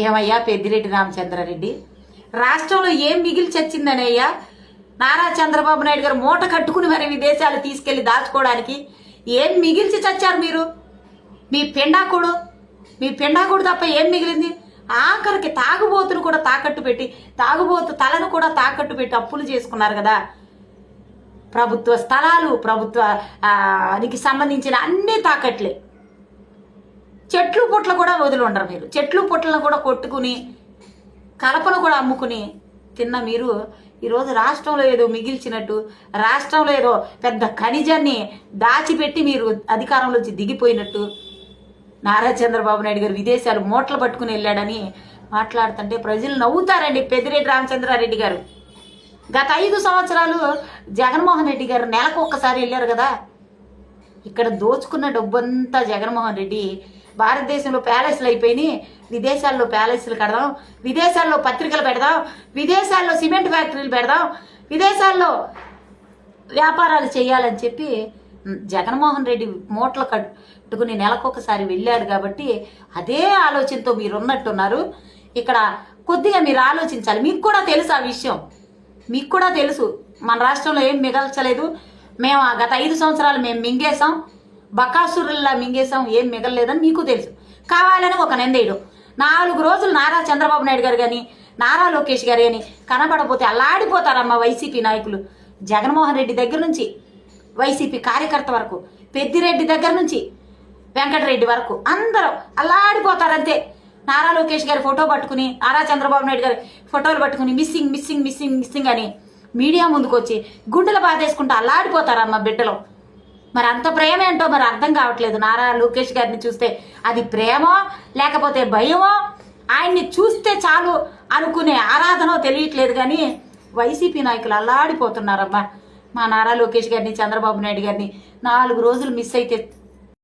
ఏమయ్యా పెద్దిరెడ్డి రామచంద్రారెడ్డి, రాష్ట్రంలో ఏం మిగిలి చచ్చిందనయ్యా? నారా చంద్రబాబు నాయుడు గారు మూట కట్టుకుని మరి విదేశాలు తీసుకెళ్లి దాచుకోవడానికి ఏం మిగిల్చి చచ్చారు మీరు? మీ పిండాకుడు తప్ప ఏం మిగిలింది? ఆఖరికి తాగుబోతును కూడా తాకట్టు పెట్టి, తాగుబోతు తలను కూడా తాకట్టు పెట్టి అప్పులు చేసుకున్నారు కదా. ప్రభుత్వ స్థలాలు, ప్రభుత్వానికి సంబంధించిన అన్ని తాకట్లే. చెట్లు పుట్ల కూడా వదిలి ఉండరు మీరు. చెట్లు పుట్లను కూడా కొట్టుకుని, కలపను కూడా అమ్ముకుని తిన్న మీరు ఈరోజు రాష్ట్రంలో ఏదో మిగిల్చినట్టు, రాష్ట్రంలో ఏదో పెద్ద ఖనిజాన్ని దాచిపెట్టి మీరు అధికారంలోంచి దిగిపోయినట్టు, నారా చంద్రబాబు నాయుడు గారు విదేశాలు మూటలు పట్టుకుని వెళ్ళాడని మాట్లాడుతుంటే ప్రజలు నవ్వుతారండి. పెద్దిరెడ్డి రామచంద్రారెడ్డి గారు గత 5 సంవత్సరాలు జగన్మోహన్ రెడ్డి గారు నెలకు ఒక్కసారి వెళ్ళారు కదా. ఇక్కడ దోచుకున్న డబ్బంతా జగన్మోహన్ రెడ్డి భారతదేశంలో ప్యాలెస్లు అయిపోయినాయి, విదేశాల్లో ప్యాలెస్లు కడదాం, విదేశాల్లో పత్రికలు పెడదాం, విదేశాల్లో సిమెంట్ ఫ్యాక్టరీలు పెడదాం, విదేశాల్లో వ్యాపారాలు చేయాలని చెప్పి జగన్మోహన్ రెడ్డి మూటలు కట్టుకుని నెలకొకసారి వెళ్ళాడు కాబట్టి అదే ఆలోచనతో మీరున్నట్టున్నారు. ఇక్కడ కొద్దిగా మీరు ఆలోచించాలి. మీకు కూడా తెలుసు ఆ విషయం, మీకు కూడా తెలుసు మన రాష్ట్రంలో ఏం మిగల్చలేదు. మేము గత 5 సంవత్సరాలు మేము మింగేసాం, బకాసురుల్లా మింగేసాం, ఏం మిగలలేదని మీకు తెలుసు. కావాలని ఒక నిందేయడం. 4 రోజులు నారా చంద్రబాబు నాయుడు గారు కానీ, నారా లోకేష్ గారు కానీ కనబడపోతే అల్లాడిపోతారమ్మా వైసీపీ నాయకులు. జగన్మోహన్ రెడ్డి దగ్గర నుంచి వైసీపీ కార్యకర్త వరకు, పెద్దిరెడ్డి దగ్గర నుంచి వెంకటరెడ్డి వరకు అందరూ అల్లాడిపోతారంతే. నారా లోకేష్ గారి ఫోటో పట్టుకుని, నారా చంద్రబాబు నాయుడు గారి ఫోటోలు పట్టుకుని మిస్సింగ్ మిస్సింగ్ మిస్సింగ్ మిస్సింగ్ అని మీడియా ముందుకు వచ్చి గుండెలు బాధేసుకుంటూ అల్లాడిపోతారమ్మ బిడ్డలు. మరి అంత ప్రేమ ఏంటో మరి అర్థం కావట్లేదు. నారా లోకేష్ గారిని చూస్తే అది ప్రేమో లేకపోతే భయమో, ఆయన్ని చూస్తే చాలు అనుకునే ఆరాధనో తెలియట్లేదు. కానీ వైసీపీ నాయకులు అల్లాడిపోతున్నారమ్మా. మా నారా లోకేష్ గారిని, చంద్రబాబు నాయుడు గారిని 4 రోజులు మిస్ అయితే